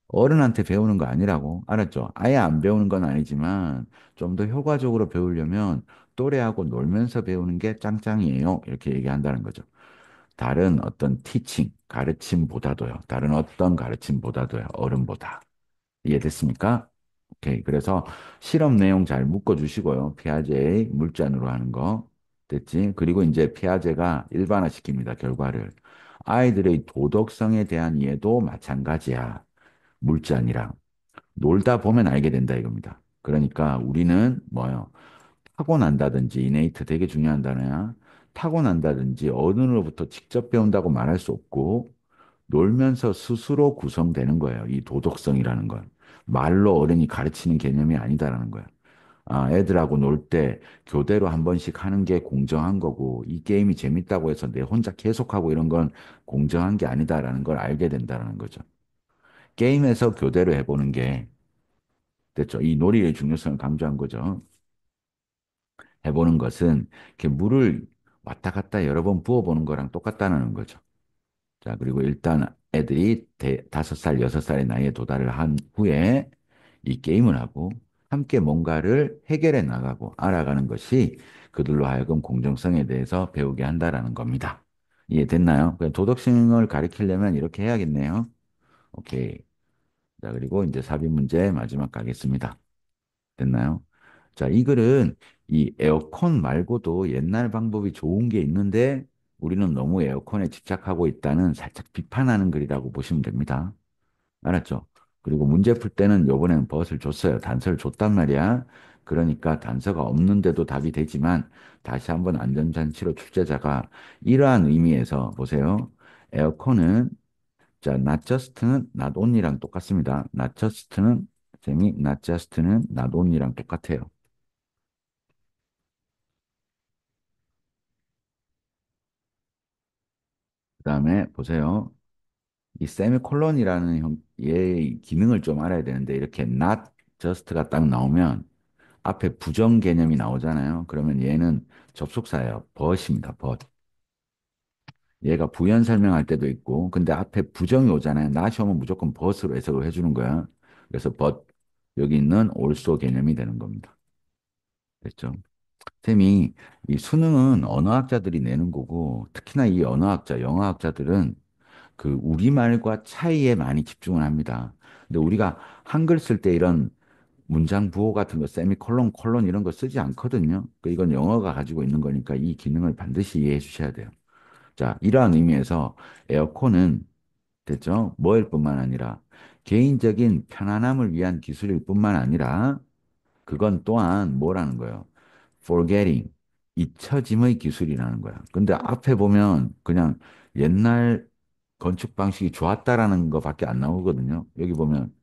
어른한테 배우는 거 아니라고 알았죠? 아예 안 배우는 건 아니지만 좀 더 효과적으로 배우려면 또래하고 놀면서 배우는 게 짱짱이에요. 이렇게 얘기한다는 거죠. 다른 어떤 티칭, 가르침보다도요. 다른 어떤 가르침보다도요. 어른보다. 이해됐습니까? 오케이. 그래서 실험 내용 잘 묶어주시고요. 피아제의 물잔으로 하는 거. 됐지? 그리고 이제 피아제가 일반화시킵니다. 결과를. 아이들의 도덕성에 대한 이해도 마찬가지야. 물잔이랑. 놀다 보면 알게 된다 이겁니다. 그러니까 우리는 뭐요? 타고난다든지 이네이트 되게 중요한 단어야. 타고난다든지 어른으로부터 직접 배운다고 말할 수 없고 놀면서 스스로 구성되는 거예요. 이 도덕성이라는 건. 말로 어른이 가르치는 개념이 아니다라는 거예요. 애들하고 놀 때 교대로 한 번씩 하는 게 공정한 거고 이 게임이 재밌다고 해서 내 혼자 계속하고 이런 건 공정한 게 아니다라는 걸 알게 된다는 거죠. 게임에서 교대로 해보는 게 됐죠. 이 놀이의 중요성을 강조한 거죠. 해보는 것은 이렇게 물을 왔다 갔다 여러 번 부어보는 거랑 똑같다는 거죠. 자, 그리고 일단 애들이 5살, 6살의 나이에 도달을 한 후에 이 게임을 하고 함께 뭔가를 해결해 나가고 알아가는 것이 그들로 하여금 공정성에 대해서 배우게 한다라는 겁니다. 이해됐나요? 도덕성을 가리키려면 이렇게 해야겠네요. 오케이. 자, 그리고 이제 삽입 문제 마지막 가겠습니다. 됐나요? 자, 이 글은 이 에어컨 말고도 옛날 방법이 좋은 게 있는데 우리는 너무 에어컨에 집착하고 있다는 살짝 비판하는 글이라고 보시면 됩니다. 알았죠? 그리고 문제 풀 때는 요번에는 벗을 줬어요. 단서를 줬단 말이야. 그러니까 단서가 없는데도 답이 되지만 다시 한번 안전장치로 출제자가 이러한 의미에서 보세요. 에어컨은 자, not just는 not only랑 똑같습니다. not just는 쌤이 not just는 not only랑 똑같아요. 그다음에 보세요. 이 세미콜론이라는 얘의 기능을 좀 알아야 되는데 이렇게 not just가 딱 나오면 앞에 부정 개념이 나오잖아요. 그러면 얘는 접속사예요. but입니다. but. 얘가 부연 설명할 때도 있고 근데 앞에 부정이 오잖아요. not이 오면 무조건 but으로 해석을 해주는 거야. 그래서 but 여기 있는 also 개념이 되는 겁니다. 됐죠? 쌤이 이 수능은 언어학자들이 내는 거고 특히나 이 언어학자, 영어학자들은 그 우리말과 차이에 많이 집중을 합니다. 근데 우리가 한글 쓸 때 이런 문장 부호 같은 거, 세미콜론, 콜론 이런 거 쓰지 않거든요. 이건 영어가 가지고 있는 거니까 이 기능을 반드시 이해해 주셔야 돼요. 자, 이러한 의미에서 에어컨은 됐죠? 뭐일 뿐만 아니라 개인적인 편안함을 위한 기술일 뿐만 아니라 그건 또한 뭐라는 거예요? forgetting, 잊혀짐의 기술이라는 거야. 근데 앞에 보면 그냥 옛날 건축 방식이 좋았다라는 거밖에 안 나오거든요. 여기 보면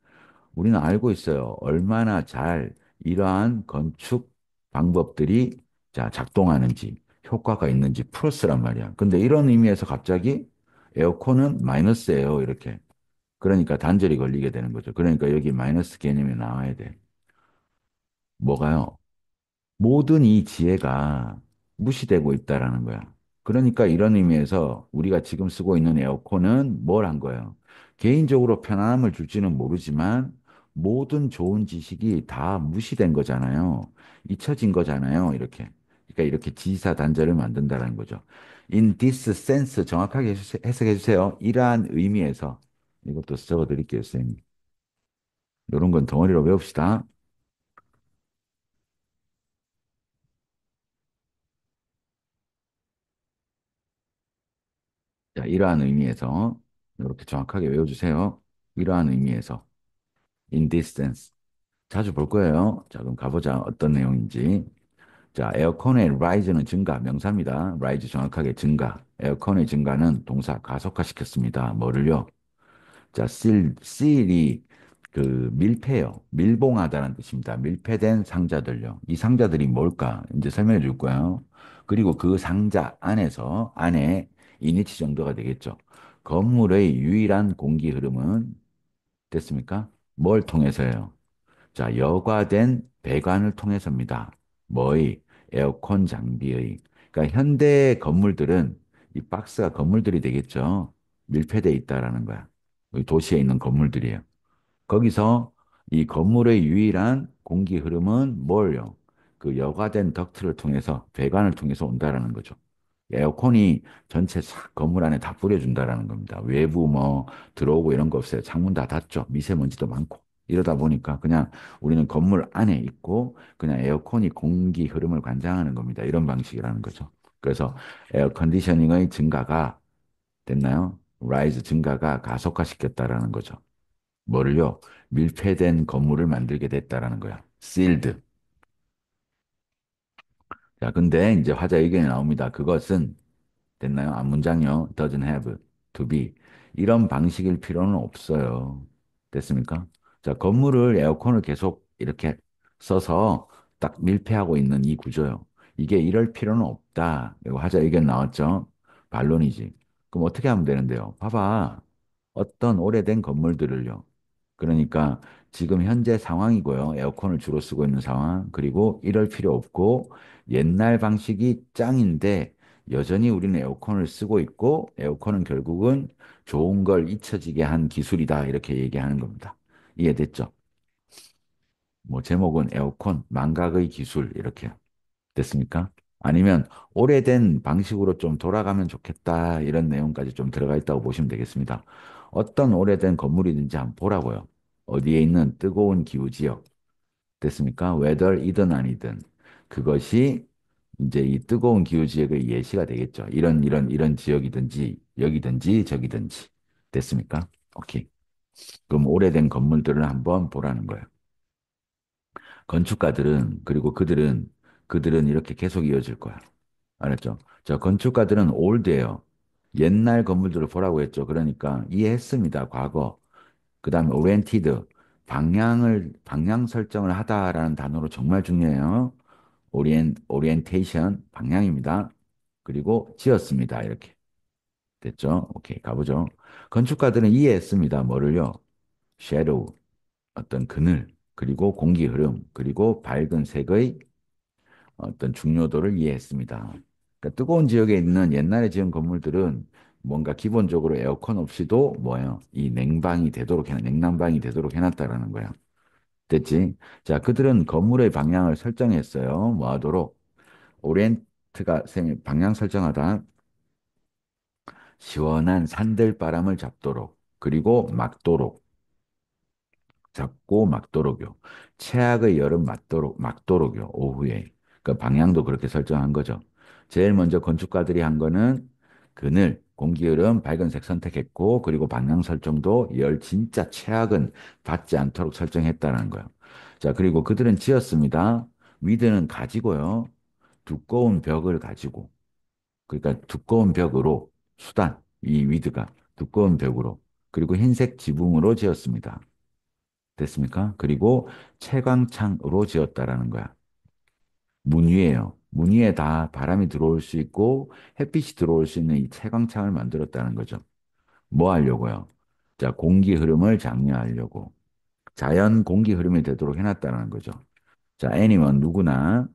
우리는 알고 있어요. 얼마나 잘 이러한 건축 방법들이 자, 작동하는지, 효과가 있는지 플러스란 말이야. 근데 이런 의미에서 갑자기 에어컨은 마이너스예요. 이렇게. 그러니까 단절이 걸리게 되는 거죠. 그러니까 여기 마이너스 개념이 나와야 돼. 뭐가요? 모든 이 지혜가 무시되고 있다라는 거야. 그러니까 이런 의미에서 우리가 지금 쓰고 있는 에어컨은 뭘 한 거예요? 개인적으로 편안함을 줄지는 모르지만 모든 좋은 지식이 다 무시된 거잖아요. 잊혀진 거잖아요. 이렇게. 그러니까 이렇게 지사 단절을 만든다는 거죠. In this sense 정확하게 해석해 주세요. 이러한 의미에서 이것도 적어 드릴게요, 선생님. 이런 건 덩어리로 외웁시다. 자, 이러한 의미에서 이렇게 정확하게 외워주세요. 이러한 의미에서 in this sense 자주 볼 거예요. 자, 그럼 가보자. 어떤 내용인지. 자, 에어컨의 rise는 증가, 명사입니다. rise 정확하게 증가. 에어컨의 증가는 동사 가속화시켰습니다. 뭐를요? 자, seal이 그 밀폐요. 밀봉하다는 뜻입니다. 밀폐된 상자들요. 이 상자들이 뭘까? 이제 설명해 줄 거예요. 그리고 그 상자 안에서, 안에 이니치 정도가 되겠죠. 건물의 유일한 공기 흐름은 됐습니까? 뭘 통해서요? 자, 여과된 배관을 통해서입니다. 뭐의? 에어컨 장비의. 그러니까 현대 건물들은 이 박스가 건물들이 되겠죠. 밀폐되어 있다라는 거야. 여기 도시에 있는 건물들이에요. 거기서 이 건물의 유일한 공기 흐름은 뭘요? 그 여과된 덕트를 통해서, 배관을 통해서 온다라는 거죠. 에어컨이 전체 싹 건물 안에 다 뿌려준다라는 겁니다. 외부 뭐 들어오고 이런 거 없어요. 창문 다 닫죠. 미세먼지도 많고. 이러다 보니까 그냥 우리는 건물 안에 있고 그냥 에어컨이 공기 흐름을 관장하는 겁니다. 이런 방식이라는 거죠. 그래서 에어 컨디셔닝의 증가가 됐나요? 라이즈 증가가 가속화시켰다라는 거죠. 뭐를요? 밀폐된 건물을 만들게 됐다라는 거야. sealed. 자, 근데 이제 화자 의견이 나옵니다. 그것은 됐나요? 앞 문장요. doesn't have to be. 이런 방식일 필요는 없어요. 됐습니까? 자, 건물을 에어컨을 계속 이렇게 써서 딱 밀폐하고 있는 이 구조요. 이게 이럴 필요는 없다. 이거 하자 의견 나왔죠? 반론이지. 그럼 어떻게 하면 되는데요? 봐봐. 어떤 오래된 건물들을요. 그러니까 지금 현재 상황이고요. 에어컨을 주로 쓰고 있는 상황. 그리고 이럴 필요 없고 옛날 방식이 짱인데 여전히 우리는 에어컨을 쓰고 있고 에어컨은 결국은 좋은 걸 잊혀지게 한 기술이다. 이렇게 얘기하는 겁니다. 이해됐죠? 뭐 제목은 에어컨 망각의 기술 이렇게 됐습니까? 아니면 오래된 방식으로 좀 돌아가면 좋겠다. 이런 내용까지 좀 들어가 있다고 보시면 되겠습니다. 어떤 오래된 건물이든지 한번 보라고요. 어디에 있는 뜨거운 기후 지역 됐습니까? whether이든 아니든 그것이 이제 이 뜨거운 기후 지역의 예시가 되겠죠. 이런 지역이든지 여기든지 저기든지 됐습니까? 오케이. 그럼 오래된 건물들을 한번 보라는 거예요. 건축가들은 그리고 그들은 이렇게 계속 이어질 거야. 알았죠? 저 건축가들은 올드예요. 옛날 건물들을 보라고 했죠. 그러니까 이해했습니다. 과거. 그다음에 오리엔티드 방향 설정을 하다라는 단어로 정말 중요해요. 오리엔테이션 방향입니다. 그리고 지었습니다. 이렇게 됐죠? 오케이 가보죠. 건축가들은 이해했습니다. 뭐를요? 섀도우 어떤 그늘 그리고 공기 흐름 그리고 밝은 색의 어떤 중요도를 이해했습니다. 그러니까 뜨거운 지역에 있는 옛날에 지은 건물들은 뭔가 기본적으로 에어컨 없이도 뭐예요? 이 냉난방이 되도록 해놨다라는 거야. 됐지? 자, 그들은 건물의 방향을 설정했어요. 뭐 하도록? 오리엔트가 쌤이 방향 설정하다. 시원한 산들바람을 그리고 잡고 막도록요. 최악의 여름 막도록요. 오후에. 그 방향도 그렇게 설정한 거죠. 제일 먼저 건축가들이 한 거는 그늘, 공기흐름, 밝은색 선택했고, 그리고 방향 설정도 진짜 최악은 받지 않도록 설정했다는 거예요. 자, 그리고 그들은 지었습니다. 위드는 가지고요. 두꺼운 벽을 가지고, 그러니까 두꺼운 벽으로 이 위드가 두꺼운 벽으로, 그리고 흰색 지붕으로 지었습니다. 됐습니까? 그리고 채광창으로 지었다라는 거야. 문 위에요. 문 위에 다 바람이 들어올 수 있고 햇빛이 들어올 수 있는 이 채광창을 만들었다는 거죠. 뭐 하려고요? 자, 공기 흐름을 장려하려고. 자연 공기 흐름이 되도록 해놨다는 거죠. 자, anyone, 누구나,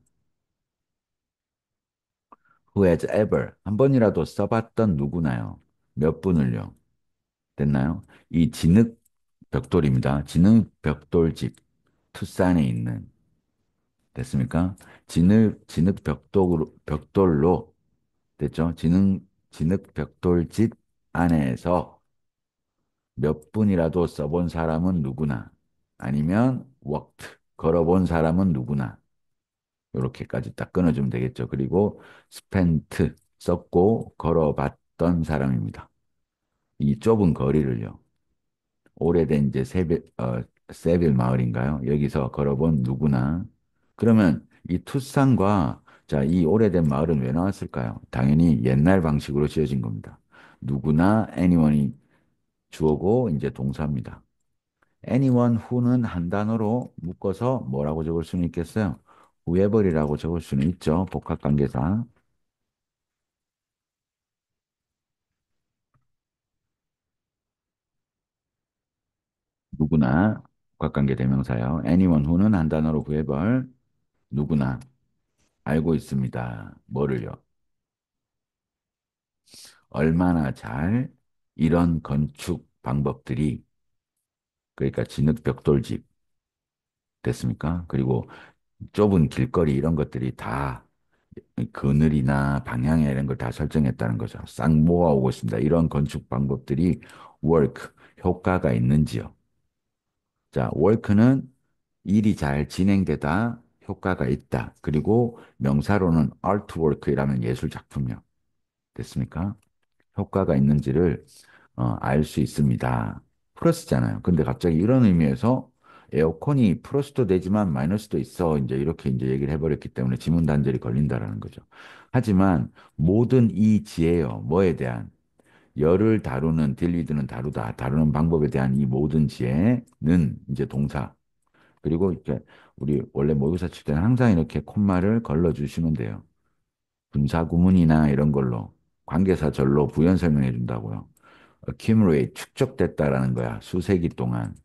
who has ever, 한 번이라도 써봤던 누구나요. 몇 분을요. 됐나요? 이 진흙 벽돌입니다. 진흙 벽돌집, 투싼에 있는, 됐습니까? 진흙 벽돌로, 됐죠? 진흙 벽돌집 안에서 몇 분이라도 써본 사람은 누구나, 아니면 walked, 걸어본 사람은 누구나, 이렇게까지 딱 끊어주면 되겠죠. 그리고 spent, 썼고 걸어봤던 사람입니다. 이 좁은 거리를요. 오래된 이제 세빌 마을인가요? 여기서 걸어본 누구나. 그러면 이 투싼과 자, 이 오래된 마을은 왜 나왔을까요? 당연히 옛날 방식으로 지어진 겁니다. 누구나 anyone이 주어고 이제 동사입니다. anyone who는 한 단어로 묶어서 뭐라고 적을 수는 있겠어요? whoever이라고 적을 수는 있죠. 복합관계사. 누구나 복합관계 대명사요. anyone who는 한 단어로 whoever 누구나 알고 있습니다. 뭐를요? 얼마나 잘 이런 건축 방법들이 그러니까 진흙벽돌집 됐습니까? 그리고 좁은 길거리 이런 것들이 다 그늘이나 방향에 이런 걸 다 설정했다는 거죠. 싹 모아오고 있습니다. 이런 건축 방법들이 work, 효과가 있는지요. 자, work는 일이 잘 진행되다 효과가 있다. 그리고 명사로는 artwork이라는 예술 작품이요. 됐습니까? 효과가 있는지를 알 수 있습니다. 플러스잖아요. 근데 갑자기 이런 의미에서 에어컨이 플러스도 되지만 마이너스도 있어. 이제 이렇게 이제 얘기를 해버렸기 때문에 지문 단절이 걸린다라는 거죠. 하지만 모든 이 지혜요. 뭐에 대한 열을 다루는 딜리드는 다루다. 다루는 방법에 대한 이 모든 지혜는 이제 동사. 그리고 이렇게 우리 원래 모의고사 칠 때는 항상 이렇게 콤마를 걸러 주시면 돼요. 분사구문이나 이런 걸로 관계사절로 부연 설명해 준다고요. accumulate, 축적됐다라는 거야. 수세기 동안.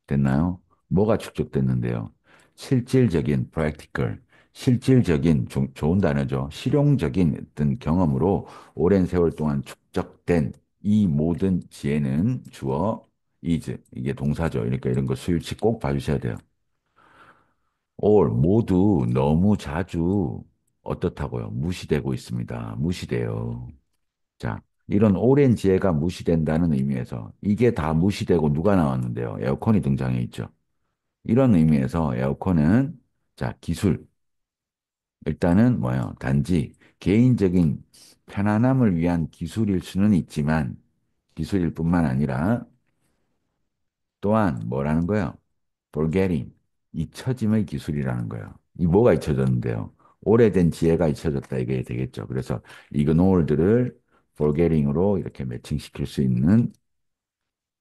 됐나요? 뭐가 축적됐는데요? 실질적인, practical, 실질적인, 좋은 단어죠. 실용적인 어떤 경험으로 오랜 세월 동안 축적된 이 모든 지혜는 주어 is, 이게 동사죠. 그러니까 이런 거 수일치 꼭 봐주셔야 돼요. all, 모두 너무 자주 어떻다고요? 무시되고 있습니다. 무시돼요. 자, 이런 오랜 지혜가 무시된다는 의미에서 이게 다 무시되고 누가 나왔는데요? 에어컨이 등장해 있죠. 이런 의미에서 에어컨은 자, 기술. 일단은 뭐예요? 단지 개인적인 편안함을 위한 기술일 수는 있지만 기술일 뿐만 아니라 또한 뭐라는 거예요? forgetting, 잊혀짐의 기술이라는 거예요. 이 뭐가 잊혀졌는데요? 오래된 지혜가 잊혀졌다 이게 되겠죠. 그래서 ignored를 forgetting으로 이렇게 매칭시킬 수 있는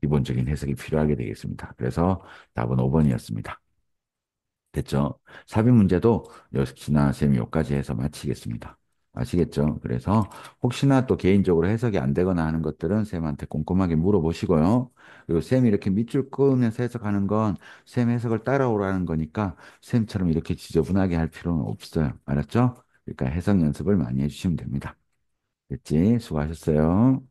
기본적인 해석이 필요하게 되겠습니다. 그래서 답은 5번이었습니다. 됐죠? 삽입 문제도 역시나 쌤이 여기까지 해서 마치겠습니다. 아시겠죠? 그래서 혹시나 또 개인적으로 해석이 안 되거나 하는 것들은 쌤한테 꼼꼼하게 물어보시고요. 그리고 쌤이 이렇게 밑줄 그으면서 해석하는 건 쌤 해석을 따라오라는 거니까 쌤처럼 이렇게 지저분하게 할 필요는 없어요. 알았죠? 그러니까 해석 연습을 많이 해주시면 됩니다. 됐지? 수고하셨어요.